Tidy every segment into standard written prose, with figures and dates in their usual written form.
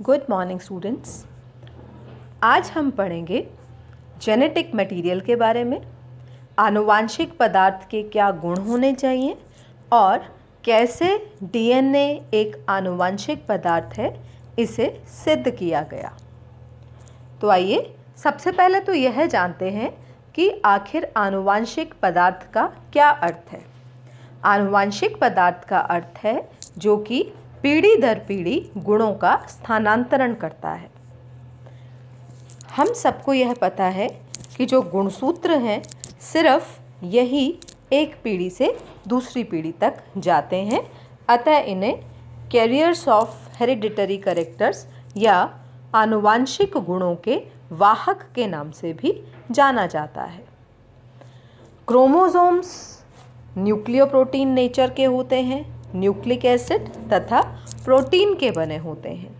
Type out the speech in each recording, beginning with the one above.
Good morning students. आज हम पढ़ेंगे जेनेटिक मटेरियल के बारे में, आनुवांशिक पदार्थ के क्या गुण होने चाहिए और कैसे डीएनए एक आनुवांशिक पदार्थ है इसे सिद्ध किया गया। तो आइए सबसे पहले तो यह जानते हैं कि आखिर आनुवांशिक पदार्थ का क्या अर्थ है। आनुवांशिक पदार्थ का अर्थ है जो कि पीढ़ी दर पीढ़ी गुणों का स्थानांतरण करता है। हम सबको यह पता है कि जो गुणसूत्र हैं सिर्फ यही एक पीढ़ी से दूसरी पीढ़ी तक जाते हैं, अतः इन्हें कैरियर्स ऑफ हेरिडिटरी कैरेक्टर्स या आनुवांशिक गुणों के वाहक के नाम से भी जाना जाता है। क्रोमोसोम्स न्यूक्लियोप्रोटीन नेचर के होते हैं, न्यूक्लिक एसिड तथा प्रोटीन के बने होते हैं।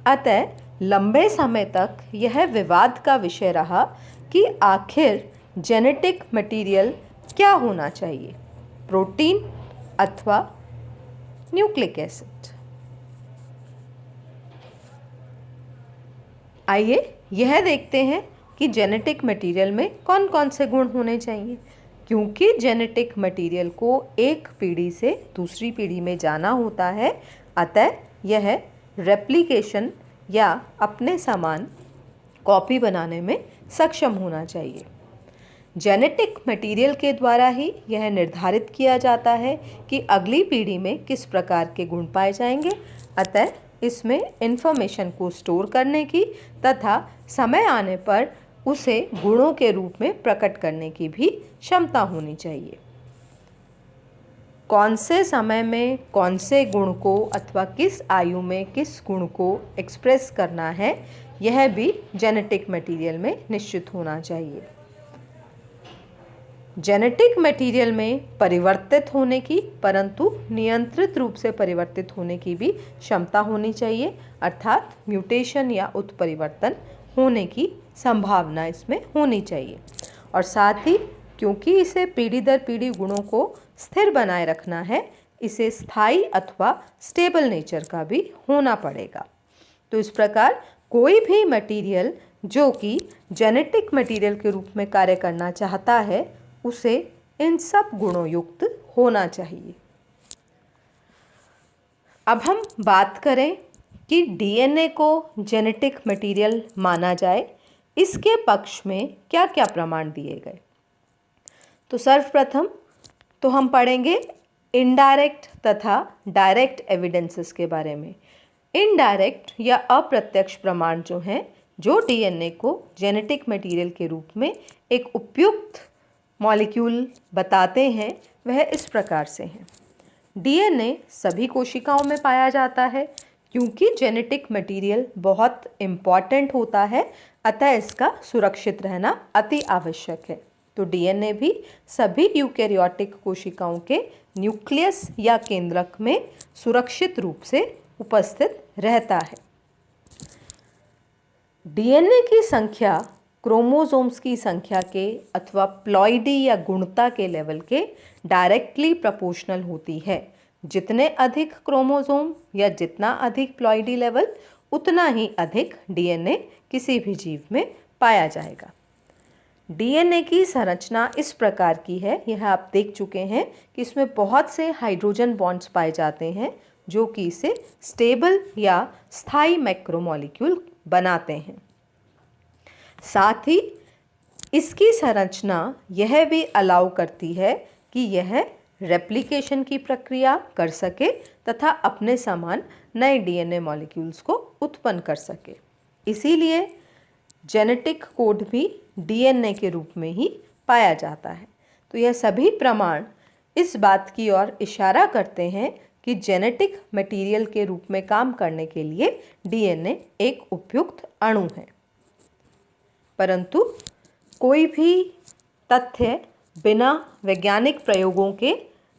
अतः लंबे समय तक यह विवाद का विषय रहा कि आखिर जेनेटिक मटेरियल क्या होना चाहिए, प्रोटीन अथवा न्यूक्लिक एसिड। आइए यह देखते हैं कि जेनेटिक मटेरियल में कौन कौन से गुण होने चाहिए। क्योंकि जेनेटिक मटेरियल को एक पीढ़ी से दूसरी पीढ़ी में जाना होता है, अतः यह रेप्लिकेशन या अपने समान कॉपी बनाने में सक्षम होना चाहिए। जेनेटिक मटेरियल के द्वारा ही यह निर्धारित किया जाता है कि अगली पीढ़ी में किस प्रकार के गुण पाए जाएंगे, अतः इसमें इंफॉर्मेशन को स्टोर करने की तथा समय आने पर उसे गुणों के रूप में प्रकट करने की भी क्षमता होनी चाहिए। कौन से समय में कौन से गुण को अथवा किस आयु में किस गुण को एक्सप्रेस करना है, यह भी जेनेटिक मटेरियल में निश्चित होना चाहिए। जेनेटिक मटेरियल में परिवर्तित होने की परंतु नियंत्रित रूप से परिवर्तित होने की भी क्षमता होनी चाहिए, अर्थात म्यूटेशन या उत्परिवर्तन होने की संभावना इसमें होनी चाहिए। और साथ ही क्योंकि इसे पीढ़ी दर पीढ़ी गुणों को स्थिर बनाए रखना है, इसे स्थायी अथवा स्टेबल नेचर का भी होना पड़ेगा। तो इस प्रकार कोई भी मटेरियल जो कि जेनेटिक मटेरियल के रूप में कार्य करना चाहता है उसे इन सब गुणों युक्त होना चाहिए। अब हम बात करें कि डीएनए को जेनेटिक मटेरियल माना जाए, इसके पक्ष में क्या क्या प्रमाण दिए गए। तो सर्वप्रथम तो हम पढ़ेंगे इनडायरेक्ट तथा डायरेक्ट एविडेंसेस के बारे में। इनडायरेक्ट या अप्रत्यक्ष प्रमाण जो हैं, जो डीएनए को जेनेटिक मटेरियल के रूप में एक उपयुक्त मॉलिक्यूल बताते हैं, वह इस प्रकार से हैं। डीएनए सभी कोशिकाओं में पाया जाता है क्योंकि जेनेटिक मटेरियल बहुत इम्पॉर्टेंट होता है, अतः इसका सुरक्षित रहना अति आवश्यक है। तो डीएनए भी सभी यूकेरियोटिक कोशिकाओं के न्यूक्लियस या केंद्रक में सुरक्षित रूप से उपस्थित रहता है। डीएनए की संख्या क्रोमोसोम्स की संख्या के अथवा प्लॉइडी या गुणता के लेवल के डायरेक्टली प्रोपोर्शनल होती है। जितने अधिक क्रोमोसोम या जितना अधिक प्लॉइडी लेवल, उतना ही अधिक डीएनए किसी भी जीव में पाया जाएगा। डीएनए की संरचना इस प्रकार की है, यह आप देख चुके हैं कि इसमें बहुत से हाइड्रोजन बॉन्ड्स पाए जाते हैं जो कि इसे स्टेबल या स्थायी मैक्रोमॉलिक्यूल बनाते हैं। साथ ही इसकी संरचना यह भी अलाउ करती है कि यह रेप्लिकेशन की प्रक्रिया कर सके तथा अपने समान नए डीएनए मॉलिक्यूल्स को उत्पन्न कर सके। इसीलिए जेनेटिक कोड भी डीएनए के रूप में ही पाया जाता है। तो यह सभी प्रमाण इस बात की ओर इशारा करते हैं कि जेनेटिक मटेरियल के रूप में काम करने के लिए डीएनए एक उपयुक्त अणु है। परंतु कोई भी तथ्य बिना वैज्ञानिक प्रयोगों के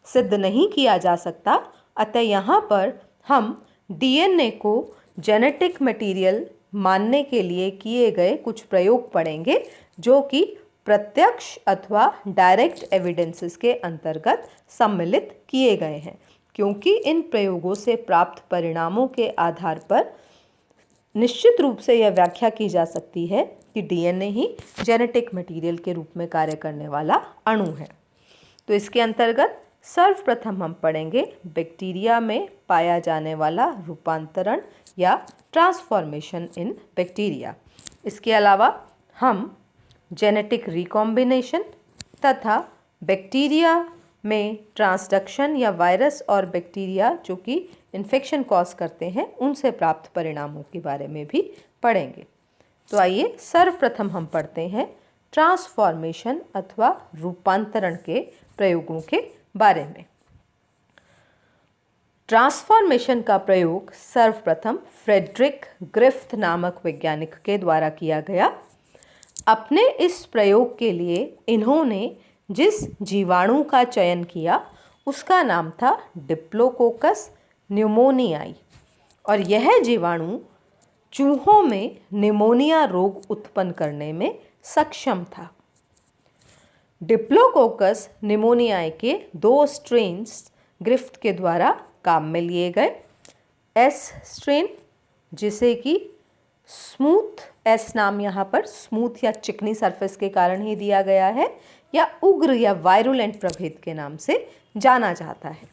सिद्ध नहीं किया जा सकता, अतः यहाँ पर हम डीएनए को जेनेटिक मटेरियल मानने के लिए किए गए कुछ प्रयोग पढ़ेंगे जो कि प्रत्यक्ष अथवा डायरेक्ट एविडेंसेस के अंतर्गत सम्मिलित किए गए हैं। क्योंकि इन प्रयोगों से प्राप्त परिणामों के आधार पर निश्चित रूप से यह व्याख्या की जा सकती है कि डीएनए ही जेनेटिक मटेरियल के रूप में कार्य करने वाला अणु है। तो इसके अंतर्गत सर्वप्रथम हम पढ़ेंगे बैक्टीरिया में पाया जाने वाला रूपांतरण या ट्रांसफॉर्मेशन इन बैक्टीरिया। इसके अलावा हम जेनेटिक रिकॉम्बिनेशन तथा बैक्टीरिया में ट्रांसडक्शन या वायरस और बैक्टीरिया जो कि इन्फेक्शन कॉज करते हैं उनसे प्राप्त परिणामों के बारे में भी पढ़ेंगे। तो आइए सर्वप्रथम हम पढ़ते हैं ट्रांसफॉर्मेशन अथवा रूपांतरण के प्रयोगों के बारे में। ट्रांसफॉर्मेशन का प्रयोग सर्वप्रथम फ्रेडरिक ग्रिफ्थ नामक वैज्ञानिक के द्वारा किया गया। अपने इस प्रयोग के लिए इन्होंने जिस जीवाणु का चयन किया उसका नाम था डिप्लोकोकस न्यूमोनियाई और यह जीवाणु चूहों में निमोनिया रोग उत्पन्न करने में सक्षम था। डिप्लोकोकस निमोनियाई के 2 स्ट्रेन्स ग्रिफ्थ के द्वारा काम में लिए गए। एस स्ट्रेन जिसे कि स्मूथ, एस नाम यहाँ पर स्मूथ या चिकनी सरफेस के कारण ही दिया गया है, या उग्र या वायरुलेंट प्रभेद के नाम से जाना जाता है।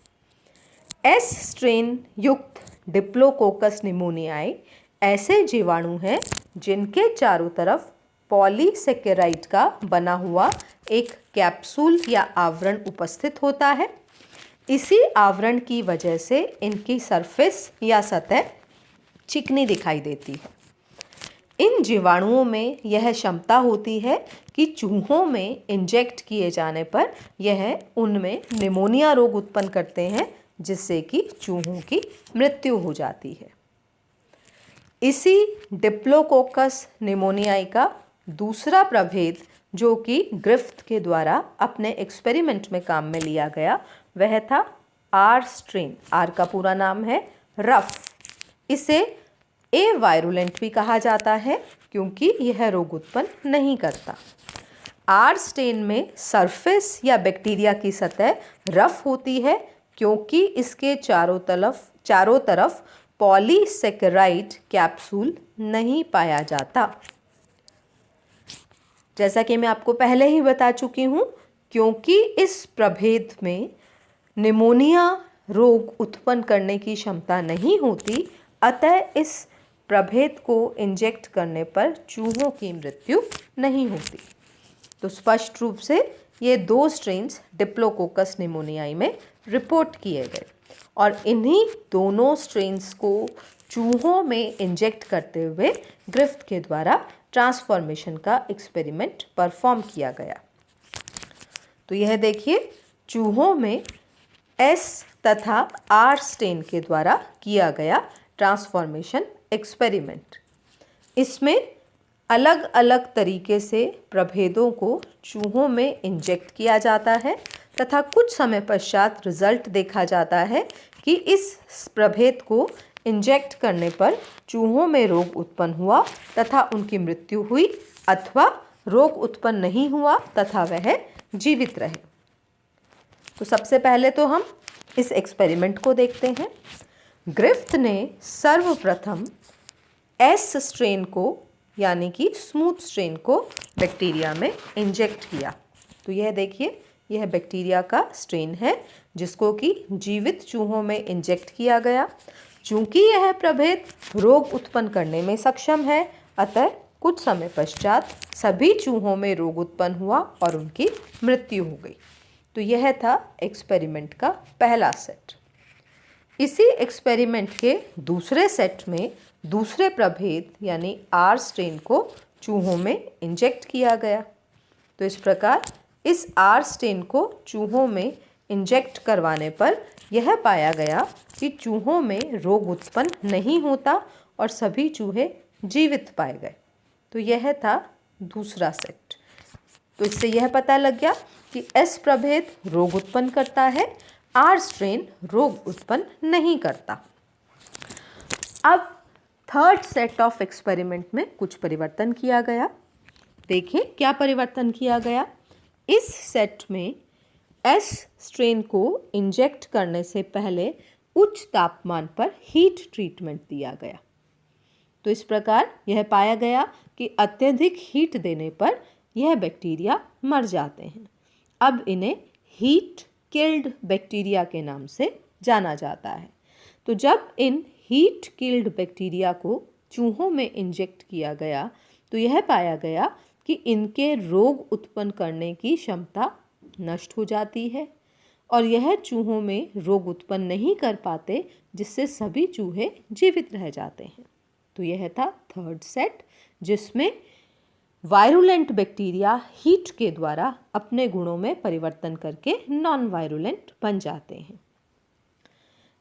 एस स्ट्रेन युक्त डिप्लोकोकस निमोनियाई ऐसे जीवाणु हैं जिनके चारों तरफ पॉलीसेकेराइड का बना हुआ एक कैप्सूल या आवरण उपस्थित होता है। इसी आवरण की वजह से इनकी सरफेस या सतह चिकनी दिखाई देती है। इन जीवाणुओं में यह क्षमता होती है कि चूहों में इंजेक्ट किए जाने पर यह उनमें निमोनिया रोग उत्पन्न करते हैं जिससे कि चूहों की मृत्यु हो जाती है। इसी डिप्लोकोकस निमोनियाई का दूसरा प्रभेद जो कि ग्रिफ्थ के द्वारा अपने एक्सपेरिमेंट में काम में लिया गया वह था आर स्ट्रेन। आर का पूरा नाम है रफ। इसे ए वायरुलेंट भी कहा जाता है क्योंकि यह रोग उत्पन्न नहीं करता। आर स्ट्रेन में सरफेस या बैक्टीरिया की सतह रफ होती है क्योंकि इसके चारों तरफ पॉलीसेकेराइड कैप्सूल नहीं पाया जाता। जैसा कि मैं आपको पहले ही बता चुकी हूँ, क्योंकि इस प्रभेद में निमोनिया रोग उत्पन्न करने की क्षमता नहीं होती, अतः इस प्रभेद को इंजेक्ट करने पर चूहों की मृत्यु नहीं होती। तो स्पष्ट रूप से ये 2 स्ट्रेन्स डिप्लोकोकस निमोनियाई में रिपोर्ट किए गए और इन्हीं दोनों स्ट्रेन्स को चूहों में इंजेक्ट करते हुए ग्रिफ्थ के द्वारा ट्रांसफॉर्मेशन का एक्सपेरिमेंट परफॉर्म किया गया। तो यह देखिए चूहों में एस तथा आर स्ट्रेन के द्वारा किया गया ट्रांसफॉर्मेशन एक्सपेरिमेंट। इसमें अलग अलग तरीके से प्रभेदों को चूहों में इंजेक्ट किया जाता है तथा कुछ समय पश्चात रिजल्ट देखा जाता है कि इस प्रभेद को इंजेक्ट करने पर चूहों में रोग उत्पन्न हुआ तथा उनकी मृत्यु हुई अथवा रोग उत्पन्न नहीं हुआ तथा वह जीवित रहे। तो सबसे पहले तो हम इस एक्सपेरिमेंट को देखते हैं। ग्रिफ्थ ने सर्वप्रथम एस स्ट्रेन को यानी कि स्मूथ स्ट्रेन को बैक्टीरिया में इंजेक्ट किया। तो यह देखिए यह बैक्टीरिया का स्ट्रेन है जिसको कि जीवित चूहों में इंजेक्ट किया गया। चूंकि यह प्रभेद रोग उत्पन्न करने में सक्षम है अतः कुछ समय पश्चात सभी चूहों में रोग उत्पन्न हुआ और उनकी मृत्यु हो गई। तो यह था एक्सपेरिमेंट का पहला सेट। इसी एक्सपेरिमेंट के दूसरे सेट में दूसरे प्रभेद यानी आर स्ट्रेन को चूहों में इंजेक्ट किया गया। तो इस प्रकार इस आर स्ट्रेन को चूहों में इंजेक्ट करवाने पर यह पाया गया कि चूहों में रोग उत्पन्न नहीं होता और सभी चूहे जीवित पाए गए। तो यह था दूसरा सेट। तो इससे यह पता लग गया कि एस प्रभेद रोग उत्पन्न करता है, आर स्ट्रेन रोग उत्पन्न नहीं करता। अब थर्ड सेट ऑफ एक्सपेरिमेंट में कुछ परिवर्तन किया गया। देखिए क्या परिवर्तन किया गया। इस सेट में एस स्ट्रेन को इंजेक्ट करने से पहले उच्च तापमान पर हीट ट्रीटमेंट दिया गया। तो तो इस प्रकार यह पाया गया कि अत्यधिक हीट देने पर यह बैक्टीरिया मर जाते हैं। अब इन्हें हीट किल्ड बैक्टीरिया के नाम से जाना जाता है। तो जब इन हीट किल्ड बैक्टीरिया को चूहों में इंजेक्ट किया गया तो यह पाया गया कि इनके रोग उत्पन्न करने की क्षमता नष्ट हो जाती है और यह चूहों में रोग उत्पन्न नहीं कर पाते, जिससे सभी चूहे जीवित रह जाते हैं। तो यह था थर्ड सेट, जिसमें वायरुलेंट बैक्टीरिया हीट के द्वारा अपने गुणों में परिवर्तन करके नॉन वायरुलेंट बन जाते हैं।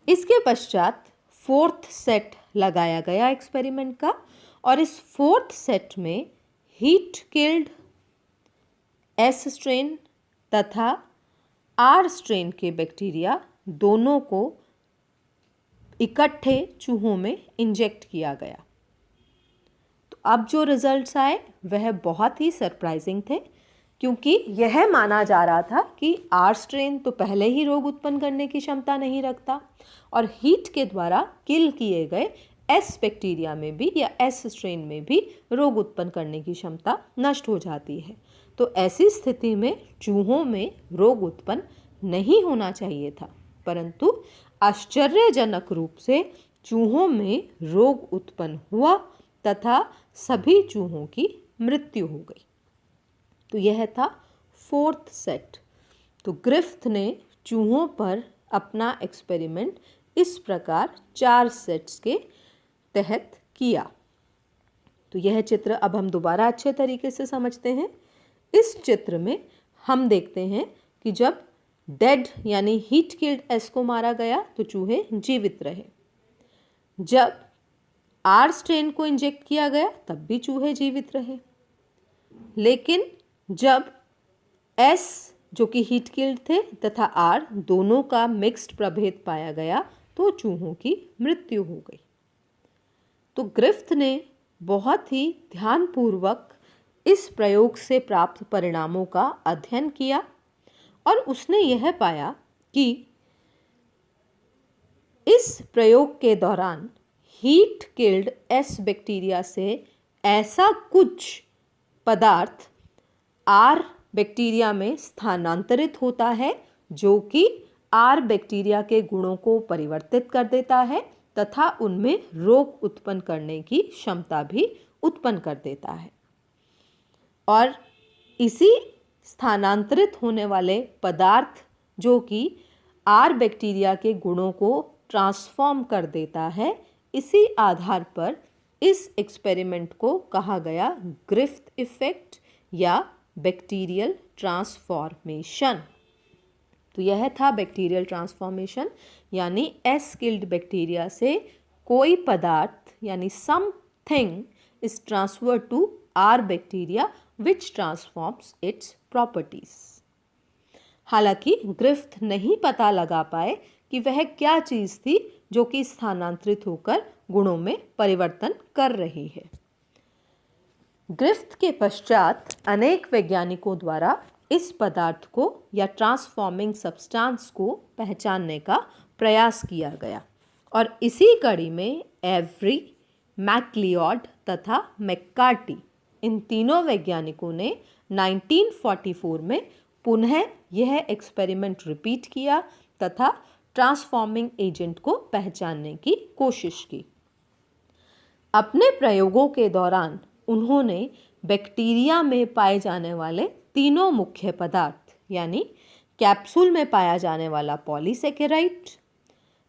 इसके पश्चात फोर्थ सेट लगाया गया एक्सपेरिमेंट का, और इस फोर्थ सेट में हीट किल्ड एस स्ट्रेन तथा आर स्ट्रेन के बैक्टीरिया दोनों को इकट्ठे चूहों में इंजेक्ट किया गया। तो अब जो रिजल्ट्स आए वह बहुत ही सरप्राइजिंग थे, क्योंकि यह माना जा रहा था कि आर स्ट्रेन तो पहले ही रोग उत्पन्न करने की क्षमता नहीं रखता और हीट के द्वारा किल किए गए एस बैक्टीरिया में भी या एस स्ट्रेन में भी रोग उत्पन्न करने की क्षमता नष्ट हो जाती है। तो ऐसी स्थिति में चूहों में रोग उत्पन्न नहीं होना चाहिए था, परंतु आश्चर्यजनक रूप से चूहों में रोग उत्पन्न हुआ तथा सभी चूहों की मृत्यु हो गई। तो यह था फोर्थ सेट। तो ग्रिफ्थ ने चूहों पर अपना एक्सपेरिमेंट इस प्रकार 4 सेट्स के तहत किया। तो यह चित्र अब हम दोबारा अच्छे तरीके से समझते हैं। इस चित्र में हम देखते हैं कि जब डेड यानी हीट किल्ड एस को मारा गया तो चूहे जीवित रहे। जब आर स्ट्रेन को इंजेक्ट किया गया तब भी चूहे जीवित रहे। लेकिन जब एस जो कि हीट किल्ड थे तथा आर दोनों का मिक्स्ड प्रभेद पाया गया तो चूहों की मृत्यु हो गई। तो ग्रिफ्थ ने बहुत ही ध्यानपूर्वक इस प्रयोग से प्राप्त परिणामों का अध्ययन किया और उसने यह पाया कि इस प्रयोग के दौरान हीट किल्ड एस बैक्टीरिया से ऐसा कुछ पदार्थ आर बैक्टीरिया में स्थानांतरित होता है जो कि आर बैक्टीरिया के गुणों को परिवर्तित कर देता है तथा उनमें रोग उत्पन्न करने की क्षमता भी उत्पन्न कर देता है। और इसी स्थानांतरित होने वाले पदार्थ जो कि आर बैक्टीरिया के गुणों को ट्रांसफॉर्म कर देता है, इसी आधार पर इस एक्सपेरिमेंट को कहा गया ग्रिफ्थ इफेक्ट या बैक्टीरियल ट्रांसफॉर्मेशन। तो यह था बैक्टीरियल ट्रांसफॉर्मेशन, यानी एस किल्ड बैक्टीरिया से कोई पदार्थ यानी something is transferred to R bacteria which transforms its properties. हालांकि ग्रिफ्थ नहीं पता लगा पाए कि वह क्या चीज़ थी जो कि स्थानांतरित होकर गुणों में परिवर्तन कर रही है। ग्रिफ्थ के पश्चात अनेक वैज्ञानिकों द्वारा इस पदार्थ को या ट्रांसफॉर्मिंग सब्सटेंस को पहचानने का प्रयास किया गया और इसी कड़ी में एवरी, मैकलियोड तथा मैककार्टी इन तीनों वैज्ञानिकों ने 1944 में पुनः यह एक्सपेरिमेंट रिपीट किया तथा ट्रांसफॉर्मिंग एजेंट को पहचानने की कोशिश की। अपने प्रयोगों के दौरान उन्होंने बैक्टीरिया में पाए जाने वाले तीनों मुख्य पदार्थ यानी कैप्सूल में पाया जाने वाला पॉलीसेकेराइड,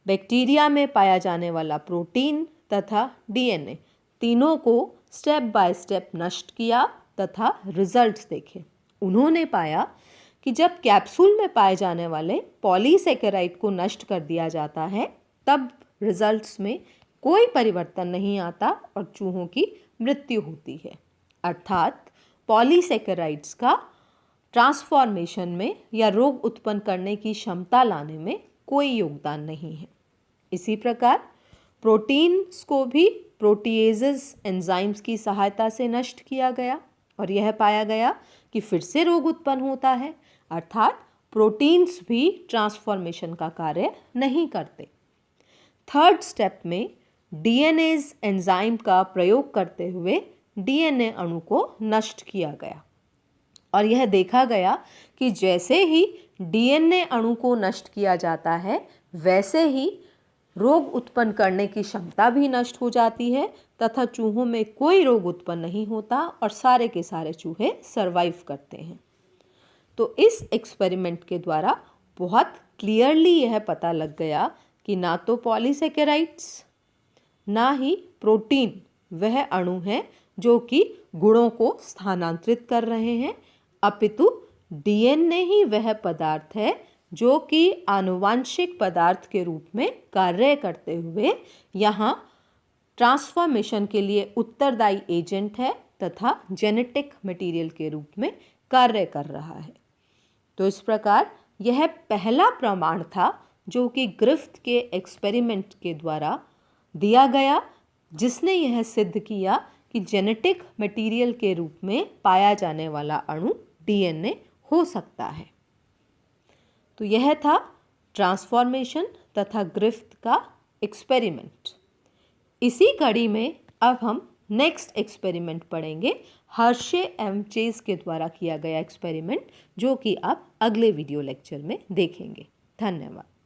बैक्टीरिया में पाया जाने वाला प्रोटीन तथा डीएनए तीनों को स्टेप बाय स्टेप नष्ट किया तथा रिजल्ट्स देखे। उन्होंने पाया कि जब कैप्सूल में पाए जाने वाले पॉलीसेकेराइड को नष्ट कर दिया जाता है तब रिजल्ट्स में कोई परिवर्तन नहीं आता और चूहों की मृत्यु होती है। अर्थात पॉलीसेकेराइड्स का ट्रांसफॉर्मेशन में या रोग उत्पन्न करने की क्षमता लाने में कोई योगदान नहीं है। इसी प्रकार प्रोटीन्स को भी प्रोटीएजेस एंजाइम्स की सहायता से नष्ट किया गया और यह पाया गया कि फिर से रोग उत्पन्न होता है। अर्थात प्रोटीन्स भी ट्रांसफॉर्मेशन का कार्य नहीं करते। थर्ड स्टेप में डीएनएज एंजाइम का प्रयोग करते हुए डीएनए अणु को नष्ट किया गया और यह देखा गया कि जैसे ही डीएनए अणु को नष्ट किया जाता है वैसे ही रोग उत्पन्न करने की क्षमता भी नष्ट हो जाती है तथा चूहों में कोई रोग उत्पन्न नहीं होता और सारे के सारे चूहे सरवाइव करते हैं। तो इस एक्सपेरिमेंट के द्वारा बहुत क्लियरली यह पता लग गया कि ना तो पॉलीसेकेराइड्स ना ही प्रोटीन वह अणु हैं जो कि गुणों को स्थानांतरित कर रहे हैं, अपितु डीएनए ही वह पदार्थ है जो कि आनुवांशिक पदार्थ के रूप में कार्य करते हुए यहाँ ट्रांसफॉर्मेशन के लिए उत्तरदायी एजेंट है तथा जेनेटिक मटेरियल के रूप में कार्य कर रहा है। तो इस प्रकार यह पहला प्रमाण था जो कि ग्रिफ्थ के एक्सपेरिमेंट के द्वारा दिया गया, जिसने यह सिद्ध किया कि जेनेटिक मटेरियल के रूप में पाया जाने वाला अणु डीएनए हो सकता है। तो यह था ट्रांसफॉर्मेशन तथा ग्रिफ्थ का एक्सपेरिमेंट। इसी कड़ी में अब हम नेक्स्ट एक्सपेरिमेंट पढ़ेंगे, हर्शे एम चेज के द्वारा किया गया एक्सपेरिमेंट, जो कि आप अगले वीडियो लेक्चर में देखेंगे। धन्यवाद।